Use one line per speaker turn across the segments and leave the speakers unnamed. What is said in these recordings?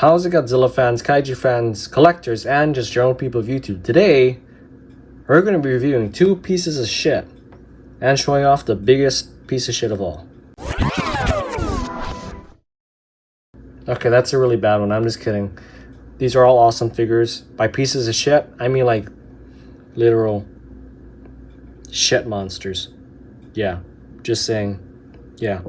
How's it, Godzilla fans, kaiju fans, collectors, and just general people of YouTube? Today, we're going to be reviewing two pieces of shit and showing off the biggest piece of shit of all. Okay, that's a really bad one. I'm just kidding. These are all awesome figures. By pieces of shit, I mean like literal shit monsters. Yeah, just saying. Yeah.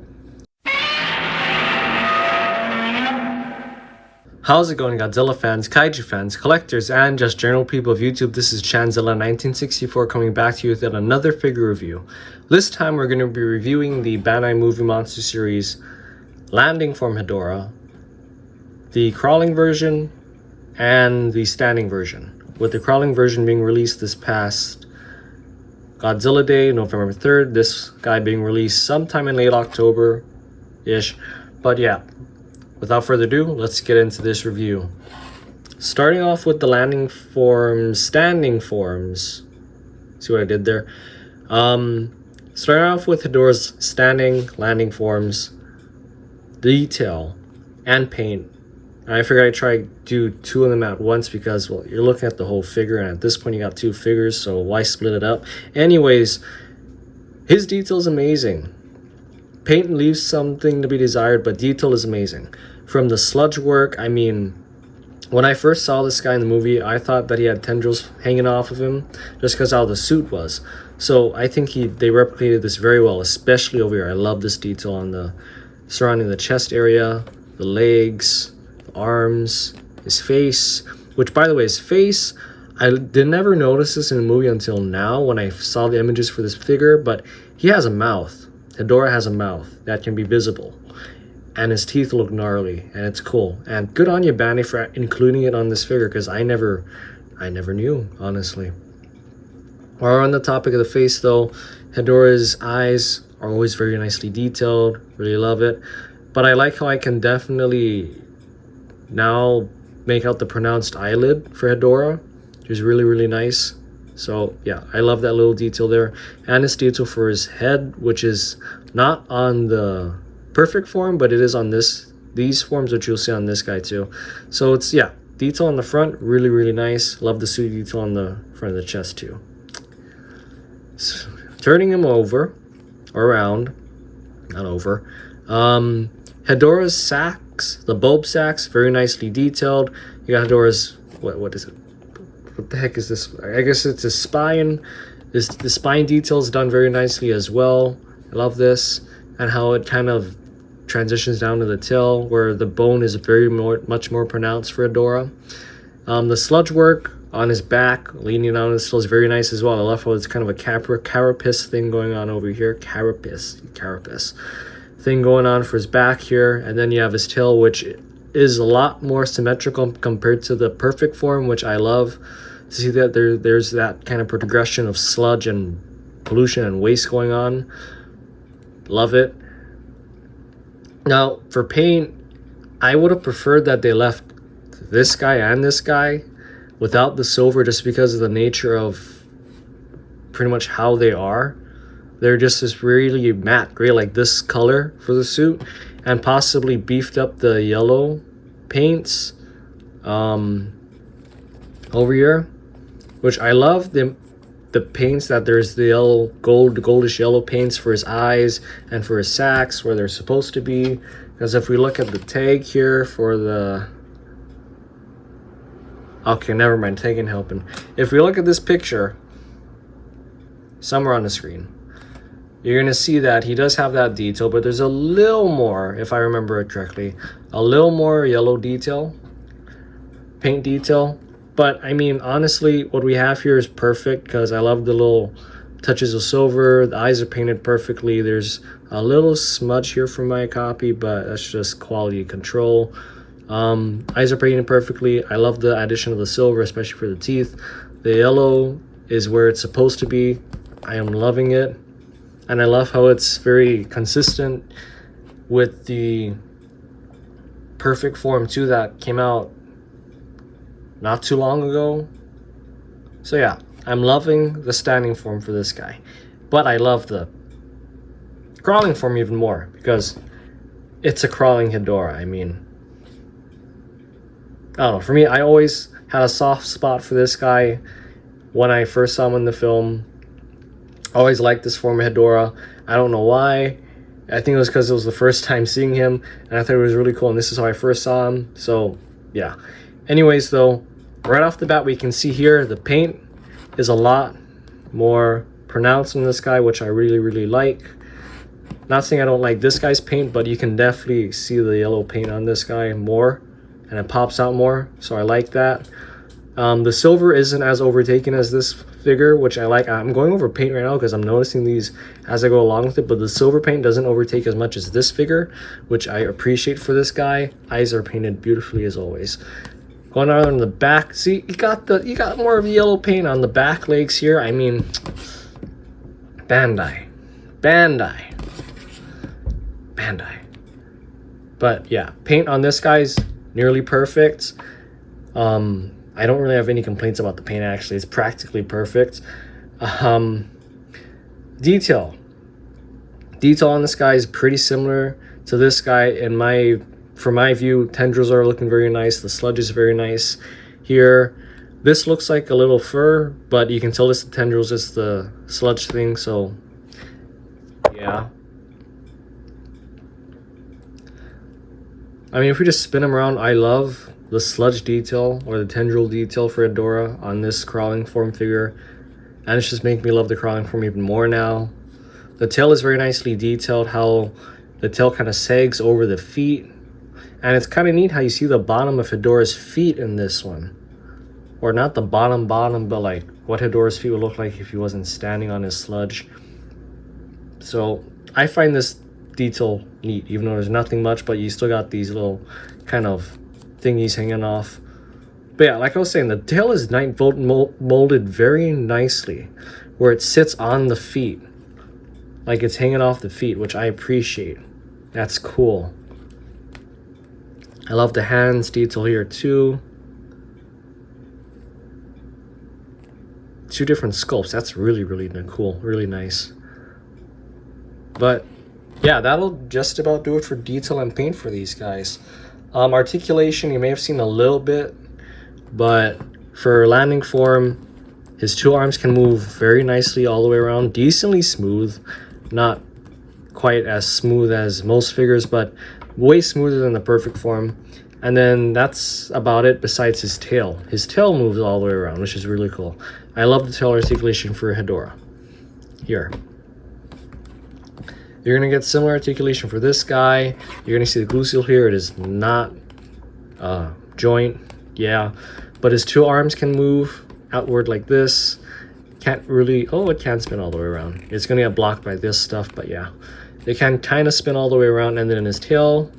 How's it going, Godzilla fans, kaiju fans, collectors, and just general people of YouTube? This is Chanzilla1964 coming back to you with yet another figure review. This time we're going to be reviewing the Bandai Movie Monster Series Landing Form Hedorah, the crawling version, and the standing version, with the crawling version being released this past Godzilla Day, November 3rd, this guy being released sometime in late October-ish. But yeah, without further ado, let's get into this review. Starting off with the landing forms, standing forms. See what I did there? Starting off with Hedorah's standing landing forms, detail, and paint. I figured I'd try to do two of them at once because, well, you're looking at the whole figure, and at this point you got two figures, so why split it up? Anyways, his detail is amazing. Paint leaves something to be desired, but detail is amazing. From the sludge work, I mean, when I first saw this guy in the movie, I thought that he had tendrils hanging off of him just because how the suit was. So I think they replicated this very well, especially over here. I love this detail on the surrounding the chest area, the legs, arms, his face, which, by the way, his face, I did never notice this in the movie until now when I saw the images for this figure, but he has a mouth. Hedorah has a mouth that can be visible, and his teeth look gnarly, and it's cool. And good on you, Bandai, for including it on this figure, because I never knew, honestly. While we're on the topic of the face, though, Hedorah's eyes are always very nicely detailed. Really love it. But I like how I can definitely now make out the pronounced eyelid for Hedorah, which is really, really nice. So yeah, I love that little detail there. And his detail for his head, which is not on the perfect form, but it is on these forms, which you'll see on this guy too. So it's, yeah, detail on the front, really, really nice. Love the suit detail on the front of the chest too. So, turning him over, or around, not over. Hedorah's sacks, the bulb sacks, very nicely detailed. You got Hedorah's, what is it? What the heck is this? I guess it's a spine. The spine detail is done very nicely as well. I love this, and how it kind of transitions down to the tail, where the bone is much more pronounced for Hedorah. The sludge work on his back, leaning down his tail, is very nice as well. I love how it's kind of a carapace thing going on over here. Carapace thing going on for his back here, and then you have his tail, which is a lot more symmetrical compared to the perfect form, which I love to see that there's that kind of progression of sludge and pollution and waste going on. Love it. Now for paint, I would have preferred that they left this guy and this guy without the silver, just because of the nature of pretty much how they are. They're just this really matte gray, like this color for the suit, and possibly beefed up the yellow paints over here, which I love the paints that there's the yellow, goldish yellow paints for his eyes and for his sacks where they're supposed to be. Because if we look at the tag here for the, okay, never mind, tag ain't helping. If we look at this picture somewhere on the screen, you're going to see that he does have that detail, but there's a little more, if I remember it correctly, a little more yellow detail, paint detail. But I mean, honestly, what we have here is perfect, because I love the little touches of silver. The eyes are painted perfectly. There's a little smudge here from my copy, but that's just quality control. Eyes are painted perfectly. I love the addition of the silver, especially for the teeth. The yellow is where it's supposed to be. I am loving it. And I love how it's very consistent with the perfect form too that came out not too long ago. So yeah, I'm loving the standing form for this guy. But I love the crawling form even more, because it's a crawling Hedorah. I mean, I don't know, for me, I always had a soft spot for this guy when I first saw him in the film. I always liked this form of Hedorah. I don't know why. I think it was because it was the first time seeing him, and I thought it was really cool, and this is how I first saw him. So yeah, anyways, though, right off the bat we can see here the paint is a lot more pronounced in this guy, which I really like. Not saying I don't like this guy's paint, but you can definitely see the yellow paint on this guy more, and it pops out more, so I like that. The silver isn't as overtaken as this figure, which I like. I'm going over paint right now because I'm noticing these as I go along with it, but the silver paint doesn't overtake as much as this figure, which I appreciate for this guy. Eyes are painted beautifully as always. Going on the back, see, you got more of the yellow paint on the back legs here. I mean, Bandai. But yeah, paint on this guy's nearly perfect. I don't really have any complaints about the paint, actually. It's practically perfect. Detail on this guy is pretty similar to this guy. From my view, tendrils are looking very nice. The sludge is very nice here. This looks like a little fur, but you can tell this the tendrils is the sludge thing, so yeah. I mean, if we just spin him around, I love the sludge detail or the tendril detail for Hedorah on this crawling form figure, and it's just making me love the crawling form even more now. The tail is very nicely detailed, how the tail kind of sags over the feet, and it's kind of neat how you see the bottom of Hedorah's feet in this one, or not the bottom, but like what Hedorah's feet would look like if he wasn't standing on his sludge. So I find this detail neat, even though there's nothing much, but you still got these little kind of thingies hanging off. But yeah, like I was saying, the tail is molded very nicely, where it sits on the feet, like it's hanging off the feet, which I appreciate. That's cool. I love the hands detail here too. Two different sculpts. That's really cool, really nice. But yeah, that'll just about do it for detail and paint for these guys. Articulation, you may have seen a little bit, but for landing form, his two arms can move very nicely all the way around, decently smooth, not quite as smooth as most figures, but way smoother than the perfect form. And then that's about it besides his tail. His tail moves all the way around, which is really cool. I love the tail articulation for Hedorah. Here. You're going to get similar articulation for this guy. You're going to see the glue seal here. It is not joint, yeah. But his two arms can move outward like this. Can't really, oh, it can spin all the way around. It's going to get blocked by this stuff, but yeah. It can kind of spin all the way around, and then his tail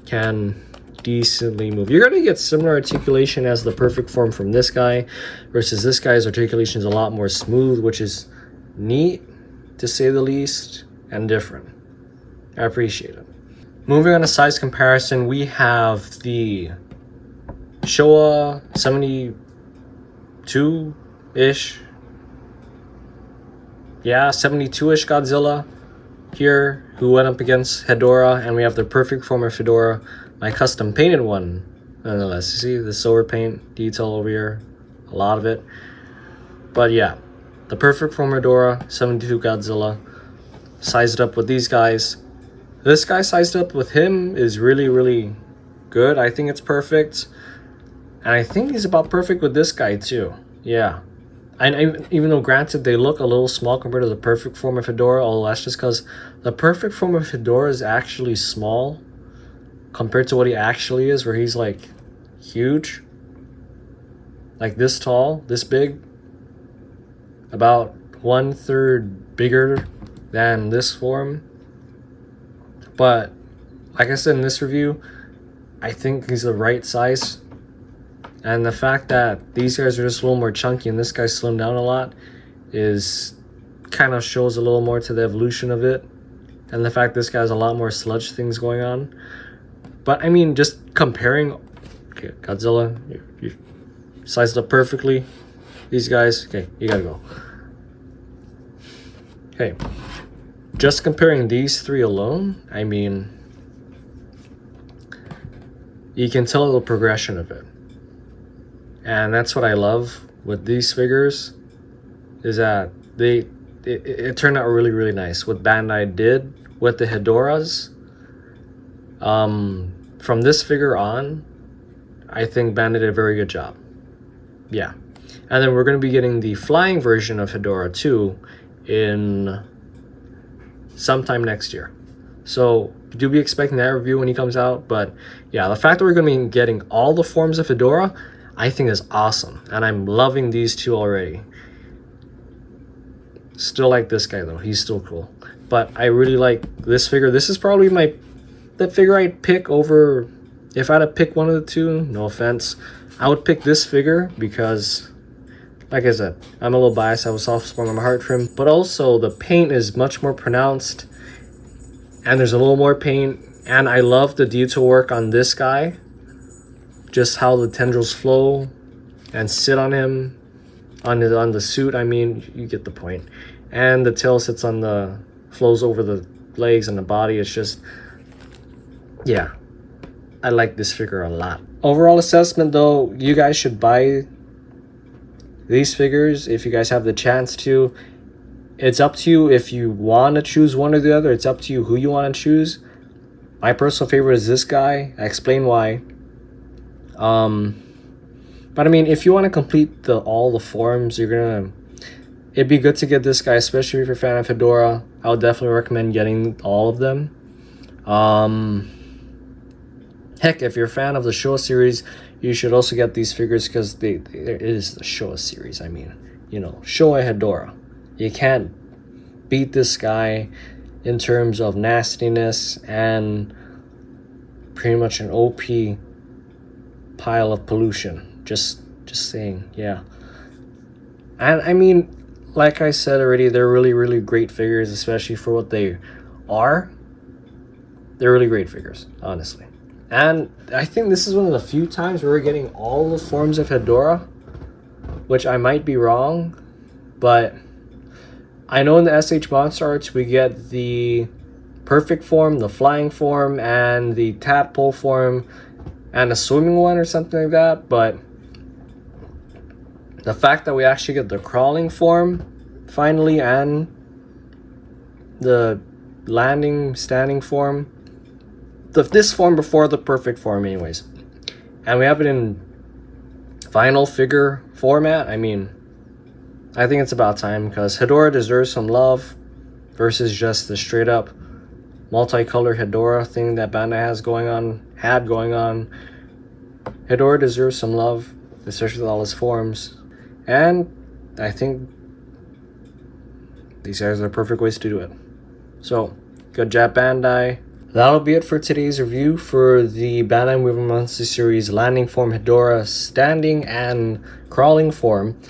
can decently move. You're going to get similar articulation as the perfect form from this guy, versus this guy's articulation is a lot more smooth, which is neat, to say the least, and different. I appreciate it. Moving on to size comparison, we have the Showa 72-ish. Yeah, 72-ish Godzilla here, who went up against Hedorah, and we have the perfect form of Hedorah, my custom painted one, nonetheless. You see the silver paint detail over here, a lot of it. But yeah, the perfect form of Hedorah, 72 Godzilla. Sized up with these guys. This guy sized up with him is really good. I think it's perfect. And I think he's about perfect with this guy too. Yeah. And even though granted they look a little small compared to the perfect form of Hedorah, although that's just because the perfect form of Hedorah is actually small compared to what he actually is, where he's like huge. Like this tall, this big. About 1/3 bigger than this form. But like I said in this review, I think he's the right size, and the fact that these guys are just a little more chunky and this guy slimmed down a lot is kind of shows a little more to the evolution of it, and the fact this guy has a lot more sludge things going on. But I mean, just comparing, okay, Godzilla, you sized up perfectly. These guys, okay, you gotta go. Okay, just comparing these three alone, I mean, you can tell the progression of it. And that's what I love with these figures, is that it turned out really, really nice. What Bandai did with the Hedorahs, from this figure on, I think Bandai did a very good job. Yeah. And then we're going to be getting the flying version of Hedorah 2 in sometime next year. So do be expecting that review when he comes out. But yeah, the fact that we're going to be getting all the forms of Hedorah, I think is awesome. And I'm loving these two already. Still like this guy though. He's still cool. But I really like this figure. This is probably the figure I'd pick over, if I had to pick one of the two, no offense, I would pick this figure because, like I said, I'm a little biased. I have a soft spot on my heart for him. But also, the paint is much more pronounced. And there's a little more paint. And I love the detail work on this guy. Just how the tendrils flow and sit on him. On the suit, I mean, you get the point. And the tail sits on the, flows over the legs and the body. It's just, yeah. I like this figure a lot. Overall assessment though, you guys should buy these figures if you guys have the chance to. It's up to you if you want to choose one or the other. It's up to you who you want to choose. My personal favorite is this guy. I explain why. But I mean, if you want to complete all the forms, it'd be good to get this guy, especially if you're a fan of Hedorah. I would definitely recommend getting all of them. Heck, if you're a fan of the Showa series, you should also get these figures because it is the Showa series. I mean, you know, Showa Hedorah. You can't beat this guy in terms of nastiness and pretty much an OP pile of pollution. Just saying, yeah. And I mean, like I said already, they're really, really great figures, especially for what they are. They're really great figures, honestly. And I think this is one of the few times where we're getting all the forms of Hedorah, which I might be wrong, but I know in the SH Monster Arts we get the perfect form, the flying form, and the tadpole form, and a swimming one or something like that. But the fact that we actually get the crawling form finally and the standing form, this form before the perfect form anyways, and we have it in final figure format, I mean, I think it's about time, because Hedorah deserves some love versus just the straight up multicolor Hedorah thing that Bandai had going on. Hedorah deserves some love, especially with all his forms, and I think these guys are the perfect ways to do it. So good job, Bandai. That'll be it for today's review for the Bandai Movie Monster Series Landing Form Hedorah Standing and Crawling Form.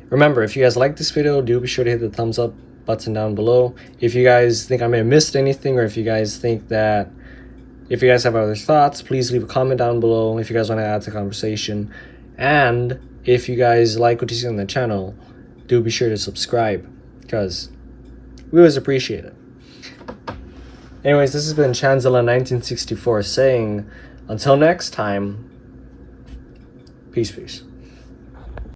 Remember, if you guys like this video, do be sure to hit the thumbs up button down below. If you guys think I may have missed anything, or if you guys have other thoughts, please leave a comment down below if you guys want to add to the conversation. And if you guys like what you see on the channel, do be sure to subscribe, because we always appreciate it. Anyways, this has been Chanzilla1964 saying, until next time, peace.